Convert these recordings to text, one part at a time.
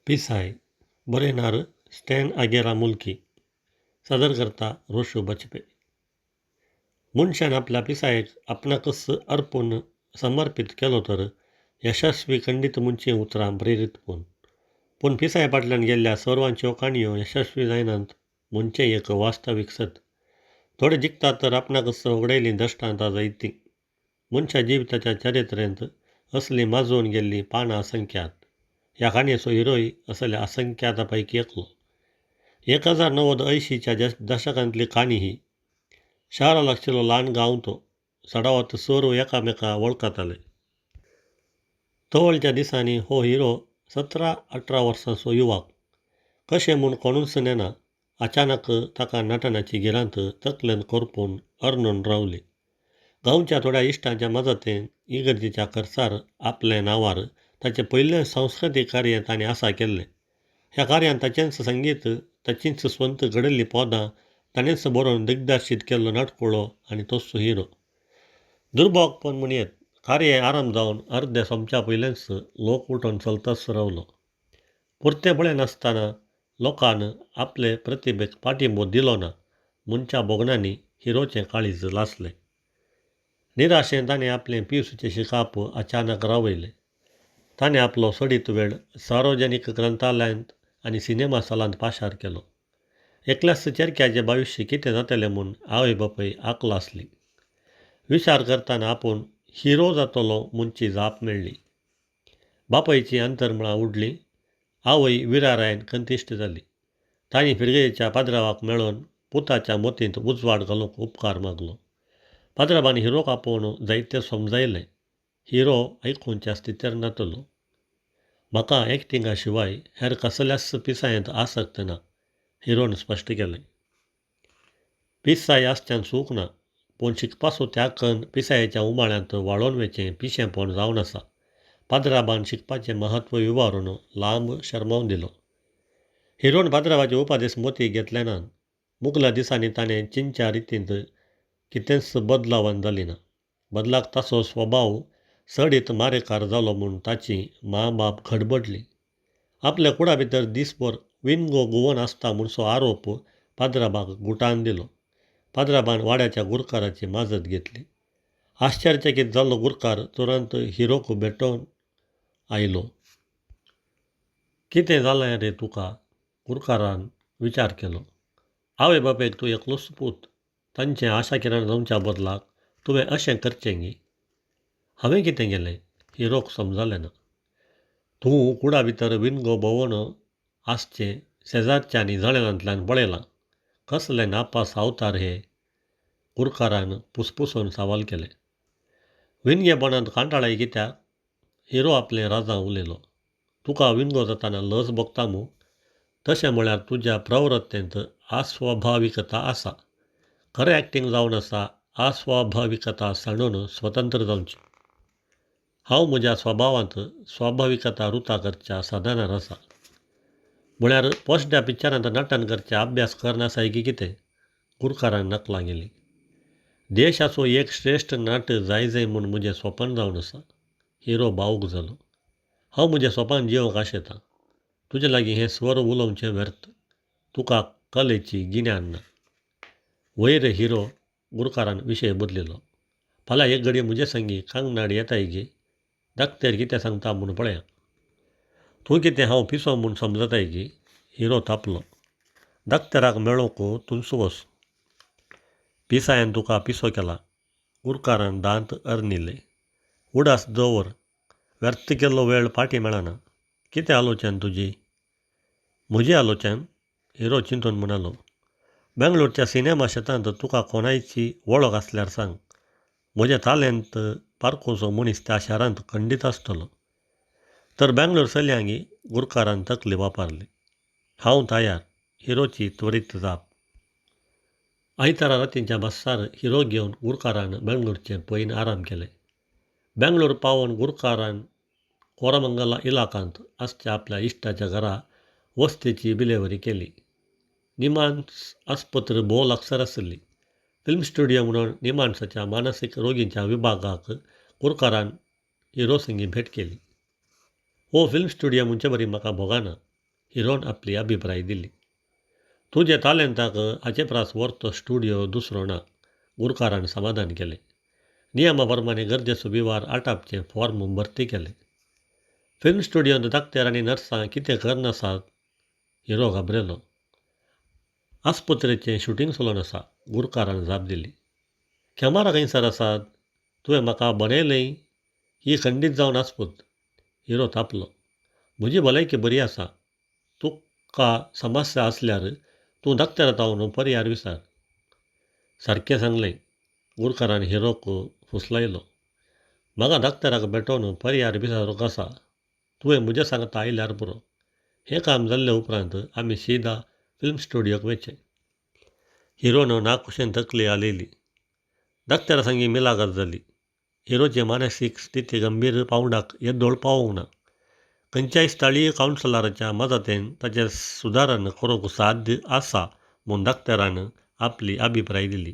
पिसाय बरेनार स्टॅन आगेरा मुल्की सादर करता रोशू बचपे. मनशान आपल्या पिसायेक आपणाकच अर्पून समर्पीत केलो तर यशस्वी खंडीत मुंची उतरां प्रेरीत कोण. पूण पिसाय फाटल्यान गेल्ल्या सर्वांच्यो काणयो यशस्वी जायनात मनचें एक वास्तवीक सत. थोडे जिखतात तर आपणाकच उगडायलीं दश्टांतां जायतीं. मनशा जिविताच्या चरित्रेंत असलीं माजून गेल्लीं पानां असंख्यात. ह्या काणयेचो हिरोय असल्या असंख्यातांपैकी एकलो. 1980च्या दशकांतली काणी ही. शारां लागशिल्लो ल्हान गांव तो. सडावत सर्व एकामेकां वळखताले. तवळच्या दिसांनी हो हिरो 17-18 वर्सांचो युवक कशें म्हूण कोणूच नेना अचानक ताका नटनाची गिरांत तकलेंत करपून अर्णून रावली. गांवच्या थोड्या इश्टांच्या मजतेन इगर्जेच्या खर्चार आपले नांवार ताचें पयलें सांस्कृतीक कार्य ताणें आसा केल्लें. ह्या कार्यांत ताचेंच संगीत, ताचींच स्वंत घडयल्लीं पदां ताणेंच बरोवन दिग्दर्शीत केल्लो नटकुळो आनी तोच हिरो. दुर्भोगपण म्हणयत कार्य आरंभ जावन अर्दे सोंपच्या पयलेंच लोक उठोन चलतच रावलो. पुर्तेपळे नासतना लोकान आपले प्रतिभेक पाठिंबो दिलो ना मनच्या बोगणांनी हिरोचें काळीज लासलें. निराशेन ताणें आपलें PUCचें शिकाप अचानक रावयलें. ताणें आपलो सडीत वेळ सार्वजनीक ग्रंथालयांत आनी सिनेमा सालांत पाशार केलो. एकल्याच चेरक्याचें भविश्य कितें जातलें म्हूण आवय बापूय आकल आसलीं. विचार करतना आपूण हिरो जातलो म्हणची जाप मेळ्ळी. बापायचीं अंतर्मळां उडलीं. आवय विरारायन कंतिश्ट जाली. तांणी पिरगेच्या पाद्रावाक मेळोवन पुताच्या मोतींत उजवाड घालूंक उपकार मागलो. पाद्रावान हिरोक आपोवन जायतें समजायलें. हिरो आयकूंच्या स्थितीर नातलो. म्हाका एक्टिंगा शिवाय हेर कसल्याच पिसायेंत आसक्त ना, हिरोन स्पश्ट केलें. पिसाय आसच्यान सूख ना, पूण शिकपाचो त्याग करून पिसायेच्या उमाळ्यांत वाळोवन वेचें पिशेंपण जावन आसा. पाद्राबान शिकपाचें महत्व विवारून लांब शर्मावन दिलो. हिरोन पाद्रावाचे उपादेश मोती घेतले नात. मुगल्या दिसांनी ताणें चिंच्या रितींत कितेंच बदलावण जाली ना. बदलाक ताचो स्वभाव सडीत मारेकार जालो म्हूण ताची माँ बाप खडबडलीं. आपल्या कुडा भितर दिसभर विनगो घुंवन आसता म्हणसो आरोप पाद्राबाक गुटान दिलो. पाद्राबान वाड्याच्या गुरकाराची माजत घेतली. आश्चर्यचकीत जाल्लो गुरकार तुरंत हिरोक भेटोवन आयलो. कितें जालें रे तुका? गुरकारान विचार केलो. आवय बापेक तूं एकलोच पूत. तांचें आशा किरण जावच्या बदलाक तुवें अशें करचें गी. हांवें कितें केलें? हिरोक समजलें ना. तूं कुडा भितर विनगो भोंवन आसचें शेजारच्यांनी जळेलांतल्यान पळयलां. कसले नापास अवतार हे? गुरकारान पुसपुसून सवाल केलें. विनगेपणांत कांटाळाय कित्याक? हिरो आपलें राजां उलयलो. तुका विनगो जाताना लज भोगता मूं? तशें म्हळ्यार तुज्या प्रवृत्तेंत अस्वाभाविकता आसा. खरें एक्टिंग जावन आसा अस्वाभाविकता सांडून स्वतंत्र जावची. हांव म्हज्या स्वभावांत स्वाभाविकता रुता करच्या साधनार आसा. म्हळ्यार पोसड्या पिक्चरांत नटन करचें अभ्यास करनासाय की कितें? गुरकारान नकलां गेलीं. देशाचो एक श्रेश्ठ नट जाय म्हूण म्हजें स्वप्न जावन आसा. हिरो भावूक जालो. हांव म्हजें स्वप्न जियोंक आशेतां. तुजे लागीं हें स्वर उलोवचें व्यर्थ. तुका कलेची गिन्यान ना. वयर हिरो गुरकारान विशय बदलिलो. फाल्यां एक घडये म्हजे संगी कांगनाड येताय गे. धाकटेर कितें सांगता म्हूण पळया. तूं कितें हांव पिसो म्हूण समजताय गे? हिरो थापलो. धाकटेराक मेळोवंक तुमच वच. पिसायन तुका पिसो केला. गुरकारान दांत अरनिले. उडास दवर. व्यर्थ केल्लो वेळ फाटीं मेळना. कितें आलोचन तुजी? म्हजी आलोचन? हिरो चिंतून म्हणालो. बेंगलोरच्या सिनेमा शेतांत तुका कोणायची वळख आसल्यार सांग. म्हजें तालेंत पारखोचो मनीस त्या शारांत खंडीत आसतलो. तर बेंगलोर चलयांगी? गुरकारान तकली वापारली. हांव तयार. हिरोची त्वरीत जाप. आयतारा रातींच्या बसार हिरो घेवन गुरकारान बेंगलोरचे पयन आराम केले. बेंगलोर पावोवन गुरकारान कोरमंगला इलाकांत आसच्या आपल्या इश्टाच्या घरा वस्तेची डिलिव्हरी केली. निमान्स आस्पत्र भोव लागसार आसली. फिल्म स्टुडियो म्हणून निमाणसाच्या मानसीक रोगींच्या विभागाक गुरकारान हिरो संगी भेट केली. हो फिल्म स्टुडियो म्हणचे बरी म्हाका भोगाना. हिरोन आपली अभिप्राय दिली. तुजे तालेंताक हाचे प्रास व्हरतो स्टुडियो दुसरो ना, गुरकारान समाधान केलें. नियमाप्रमाणे गरजेचो विवार आटापचे फॉर्म भरती केले. फिल्म स्टुडियोंत धाकट्यार आनी नर्सां कितें करनासात? हिरो घाबरेलो. आस्पत्रेचें शुटींग चलोवन आसा, गुरकारान जाप दिली. कॅमेरा खंयसर आसात? तुवें म्हाका बनयलें ही खंडीत जावन आसपूत. हिरो तापलो. म्हजी भलायकी बरी आसा. तुका समस्या आसल्यार तूं धाकट्यार तावन पर्यार विचार. सारकें सांगलें. गुरकारान हिरोक फुसलायलो. म्हाका धाकट्याराक भेटोवन पर्यार विचारूंक आसा. तुवें म्हज्या सांगता आयल्यार पुरो. हें काम जाल्ले उपरांत आमी सीदा फिल्म स्टुडियोक वयचे. हिरोन नाखुशेन तकली हालयली. धाकट्यारा सांगी मिलागत जाली. हिरोची मानसीक स्थिती गंभीर पावंडाक येदोळ पावूंक ना. खंयच्याय स्थळीय कावन्सिलराच्या मजतेन ताचें सुदारण करूंक साध्य आसा म्हूण धाकट्यारान आपली अभिप्राय दिली.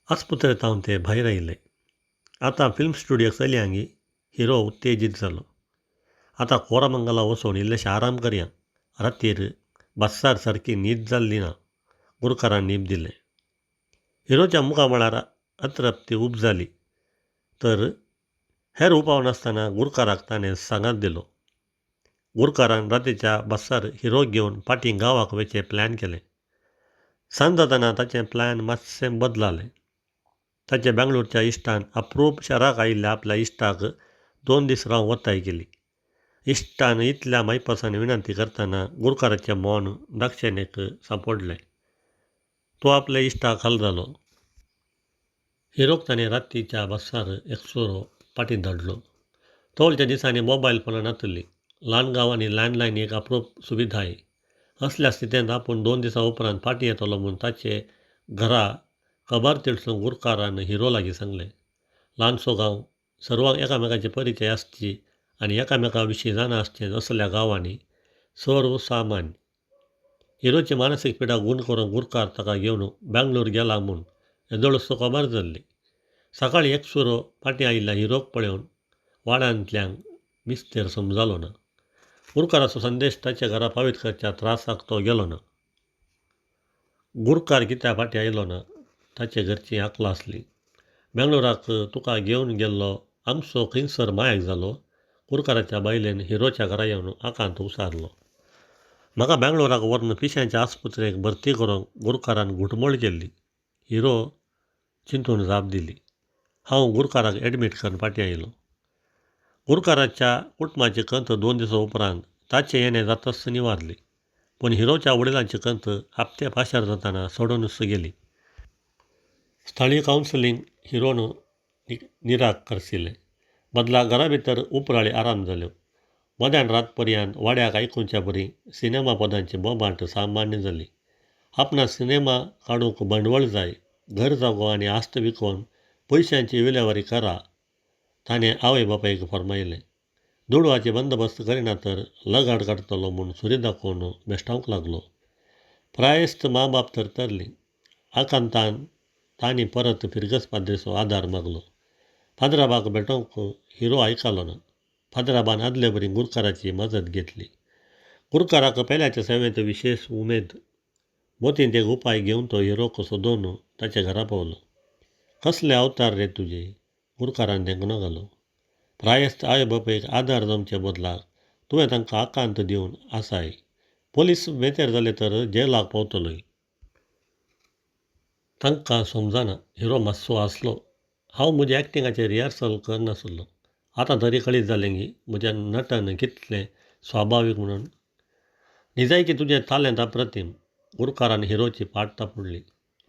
आस्पत्रेंतावन ते भायर आयले. आतां फिल्म स्टुडियोक चलयांगी. हिरो उत्तेजीत जालो. आतां कोरामंगला वचून इल्लेशें आराम करया. रातीर बस्सार सारकी न्हीद जाल्ली ना. गुरकारान न्हीद दिलें. हिरोच्या मुखामळार अतृप्ती उपजाली. तर हेर उपाव नासतना गुरकाराक ताणें सांगात दिलो. गुरकारान रातीच्या बस्सार हिरोक घेवन फाटीं गांवाक वयचें प्लॅन केलें. सांज जातना ताचें प्लॅन मातशें बदलालें. ताचे बेंगळूरच्या इश्टान अप्रूप शाराक आयिल्ल्या आपल्या इश्टाक 2 दीस रावंक वताय केली. इश्टान इतल्या मैपासान विनंती करतना गुरकाराचें मोन दाक्षिणेक सांपडलें. तो आपल्या इश्टाक हालरलो. हिरोक ताणें रातीच्या बस्सार एकसुरो फाटीं धाडलो. तोवलच्या दिसांनी मोबायल फोनां नातलीं. ल्हान गांवांनी लँडलायन एक अप्रूप सुविधाय. असल्या स्थितींत आपूण 2 दिसां उपरांत फाटीं येतलो म्हूण ताचे घरा खबर तिडसून गुरकारान हिरो लागीं सांगलें. ल्हानसो गांव, सर्वांक एकामेकाचे परिचय आसची आनी एकामेका विशीं जाणा आसचें असल्या गांवांनी सर्वसामान्य. हिरोची मानसीक पिडा गूण करून गुरकार ताका घेवन बेंगळूर गेला म्हूण येदोळसो खबर जाल्ली. सकाळीं एकसुरो फाटीं आयिल्ल्या हिरोक पळोवन वाड्यांतल्यांक मिस्तेर समजलो ना. गुरकाराचो संदेश ताच्या घरा पावीत करच्या त्रासाक तो गेलो ना. गुरकार कित्याक फाटीं आयलो ना? ताचे घरचीं आकलां आसलीं. बेंगळूराक तुका घेवन गेल्लो आमचो खंयसर मायक जालो? गुरकाराच्या बायलेन हिरोच्या घरा येवन आकांत उसारलो. म्हाका बेंगळूराक व्हरून पिश्यांच्या आस्पत्रेक भरती करूंक गुरकारान घुटमळ केल्ली. हिरो चिंतून जाप दिली. हांव गुरकाराक एडमीट करून फाटीं आयलो. गुरकाराच्या कुटुंबाची कंत 2 दिसां उपरांत ताचें येणें जातच निवारली. पूण हिरोच्या वडिलांची कंत हप्ते पाशार जातना सोडूनच गेली. स्थळीय कावन्सिलींग हिरोन निराकारशिलें. बदला घरा भितर उपराळी आराम जाल्यो. मध्यान रातपर्यंत वाड्याक आयकुच्या परी सिनेमा पदांची बोबांट सामान्य जाली. आपणाक सिनेमा काडूंक भांडवळ जाय. घर जागो आनी आस्त विकोवन पयशांची विलेवारी करा, ताणें आवय बापायक फर्मायलें. दुडवाची बंदोबस्त करिना तर लगाड काडटलो म्हूण सुरी दाखोवन बेश्टावंक लागलो. प्रायस्त माँ बाप तरतरलीं. आकांतान तांणी परत फिरगस पाद्रेचो आदार मागलो. फादराबाक भेटोवंक हिरो आयकलो ना. फादराबान आदले बरी गुरकाराची मजत घेतली. गुरकाराक पेल्याच्या सेवेंत विशेश उमेद. मोतींत एक उपाय घेवन तो हिरोक सोदून ताच्या घरा पावलो. कसले अवतार रे तुजे? गुरकारान देंगणो घालो. प्रायस्त आवय बापायक आदार जमचे बदलाक तुवें तांकां आकांत दिवन आसाय. पोलीस मेतेर जाले तर जेलाक पावतलोय. तांकां समजना. हिरो मातसो हांसलो. हांव म्हज्या एक्टिंगाचें रिहर्सल करनासलो. आतां तरी कळीत जालें की म्हजें नटन कितलें स्वाभावीक म्हणून. निजायकी तुजें तालेंत अप्रतीम. गुरकारान हिरोची पाट तापडली.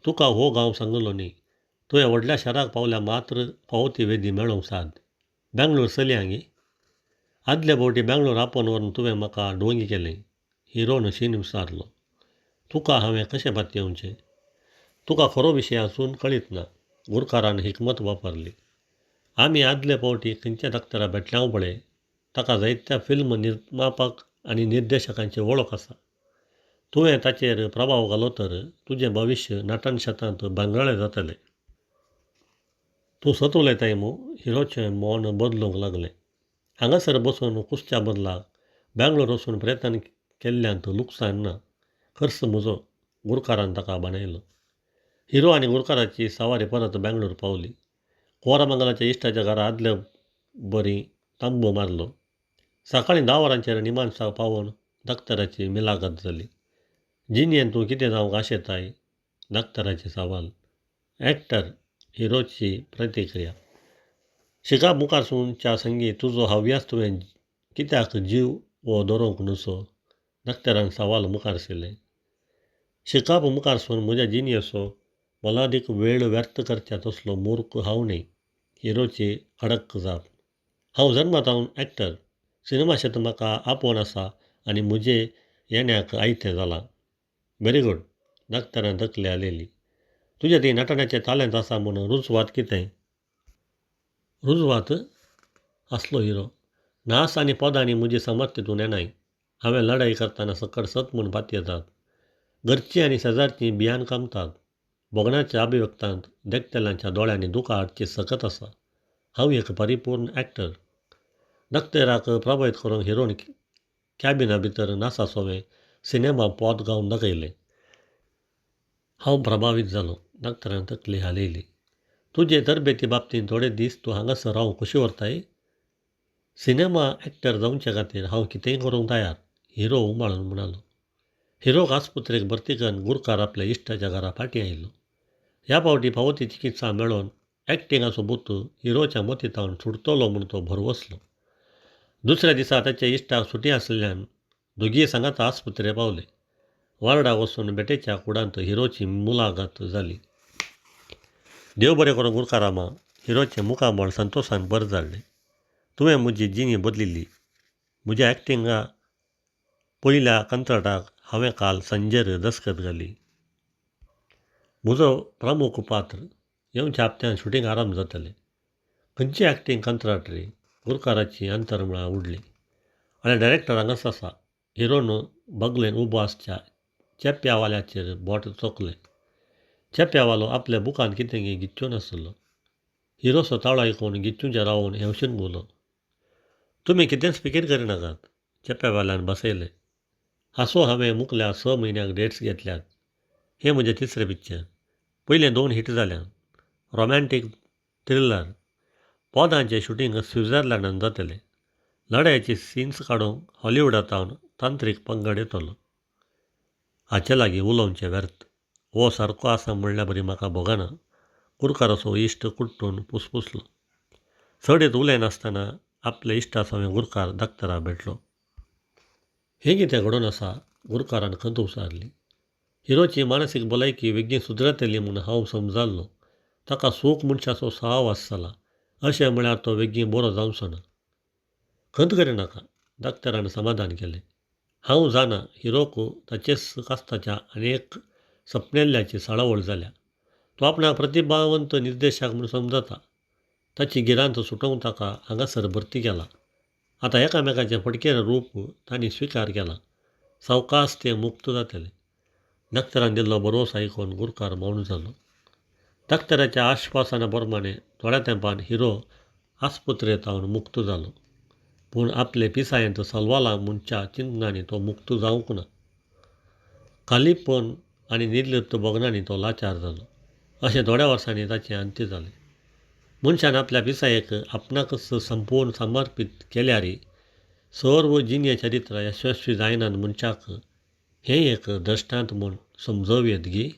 तुका हो गांव सांगलो न्ही. तुवें व्हडल्या शाराक पावल्या मात्र पावती वेदी मेळोवंक साद. बेंगळूर चलयांगी. आदले फावटी बेंगळूर आपोवन व्हरून तुवें म्हाका डोंगी केलें. हिरोन शीन विचारलो. तुका हांवें कशें पात येवचें? तुका खरो विशय आसून कळीत ना. गुरकारान हिकमत वापरली. आमी आदले फावटी खंयच्या धाकट्यारा भेटल्याव पळय, ताका जायत्या फिल्म निर्मापक आनी निर्देशकांची वळख आसा. तुवें ताचेर प्रभाव घालो तर तुजें भविश्य नटन शेतांत भांगराळें जातलें. तूं सत उलयताय मू? हिरोचें मोन बदलूंक लागलें. हांगासर बसून कुसच्या बदलाक बेंगलोर वचून प्रयत्न केल्ल्यांत लुकसाण ना. खर्च म्हजो गुरकारान ताका बाणयलो. हिरो आनी गुरकाराची सवारी परत बेंगलोर पावली. कोरामंगलाच्या इश्टाच्या घरा आदले बरी तांबू मारलो. सकाळीं 10 वरांचेर निमाणसा पावोवन दाक्तराची मिलागत जाली. जिनियेन तूं कितें जावंक आशेताय? दाक्तराचे सवाल. एक्टर हिरोची प्रतिक्रिया. शिकाप मुखार सुनच्या संगी तुजो हव्यास तुवें कित्याक जीव वो दवरूंक नुसो? दाक्तरान सवाल मुखार सरले. शिकाप मुखार सून म्हज्या जिनियेचो मोलादीक वेळ व्यर्थ करच्या तसलो मूर्ख हांव न्ही. हिरोची कडक जाप. हांव जन्मातावन एक्टर. सिनेमा क्षेत्र म्हाका आपोवन आसा आनी म्हजे येण्याक आयतें जालां. Very good. दाक्तरान तकली हालयली. तुजें ती नटण्याचें टॅलंट आसा म्हूण रुजवात कितें? रुजवात? आसलो हिरो. नास आनी पदांनी म्हजी समर्थ तितून येनाय. हांवें लढाई करतना सकट सत म्हूण पातयेतात येतात. घरचीं आनी शेजारचीं भियान कामतात. भोगण्याच्या अभिव्यक्तांत देखतेल्यांच्या दोळ्यांनी दुकां हाडची सकत आसा. हांव एक परिपूर्ण एक्टर. दाक्तराक प्रभावीत करूंक हिरोन कॅबिना भितर नासासोवें सिनेमा पोत गावन दाखयलें. हांव प्रभावीत जालो. दाक्तरान तकली हालयली. तुजे तरबेती बाबतींत थोडे दीस तूं हांगासर रावूंक कशी व्हरताय? सिनेमा एक्टर जावचे खातीर हांव कितेंय करूंक तयार. हिरो उमाळून म्हणालो. हिरोक आस्पत्रेक भरती करून गुरकार आपल्या इश्टाच्या घरा फाटीं आयलो. ह्या फावटी फावो ती चिकित्सा मेळोवन एक्टिंगाचो बुत हिरोच्या मतींतावन सुटतलो म्हूण तो भरवसलो. दुसऱ्या दिसा ताच्या इश्टाक सुटी आसलेल्यान दोगीय सांगात आस्पत्रे पावले. वार्डाक वचून बेटेच्या कुडांत हिरोची मुलागत जाली. देव बरें करूं गुरकारामा. हिरोचें मुखामोळ संतोशान बर जाल्लें. तुवें म्हजी जिणी बदलिल्ली. म्हज्या एक्टिंगा पयल्या कंत्राटाक हांवें काल संजेर दस्खत घाली. म्हजो प्रमुख पात्र. येवच्या हप्त्यान शुटींग आरंभ जातलें. खंयची एक्टिंग कंत्राट रे? गुरकाराची अंतर्मळा उडली. आनी डायरेक्टर हांगाच आसा. हिरोन बगलेन उबो आसच्या चेप्यावाल्याचेर बोट चोखलें. चेप्यावालो आपल्या बुकान कितें गिच्च्यो नासलो. हिरोचो ताळो आयकून गिच्चूंचे रावून हेवशेन घुलो. तुमी कितेंच फिकीर करिनाकात. चेप्यावाल्यान बसयलें. हांसो हांवें मुखल्या 6 म्हयन्याक डेट्स घेतल्यात. हें म्हजें तिसरें पिक्चर. पयलें 2 हिट जाल्यात. Romantic thriller. पोदांचें शुटींग स्वित्झर्लंडांत जातलें. लढायेची सीन्स काडूंक हॉलिवूडांतावन तांत्रीक पंगड येतलो. हाचे लागीं उलोवचें व्यर्थ. वो सारको आसा म्हणल्या बरी म्हाका भोगना. गुरकाराचो इश्ट कुट्टून पुसपुसलो. चडीत उलयनासतना आपल्या इश्टा सवें गुरकार दाक्तराक भेटलो. हें कितें घडोवन आसा? गुरकारान खंत उसारली. हिरोची मानसीक भलायकी बेगीन सुदरतली म्हूण हांव समजाल्लो. ताका सूख मनशाचो सहवास जाला. अशें म्हळ्यार तो बेगीन बरो जावचो ना. खंत करिनाका. दाक्तरान समाधान केलें. हांव जाणा हिरोक ताचेच कास्ताच्या आनेक सपनेल्ल्याची साळावळ जाल्या. तो आपणाक प्रतिभावंत निर्देशक म्हूण समजता. ताची गिरांत सुटोवंक ताका हांगासर भरती केला. आतां एकामेकाचें फटकेर रूप तांणी स्विकार केला. सावकास तें मुक्त जातलें. दाक्तरान दिल्लो भरवोसो आयकून गुरकार मौन जालो. दाक्तराच्या आश्वासना प्रमाणें थोड्या तेंपान हिरो आस्पत्रेंतावन मुक्त जालो. पूण आपले पिसायेंत सलवाला म्हणच्या चिंतनांनी तो मुक्त जावंक ना. खालीपण आनी निर्लिप्त बोगनांनी तो लाचार जालो. अशें थोड्या वर्सांनी ताचें अंत्य जालें. मनशान आपल्या पिसायेक आपणाकच संपूर्ण समर्पीत केल्यारय सर्व जिनिय चरित्रां यशस्वी जायनात मनशाक हें एक दृश्टांत म्हूण समजूं येत गी.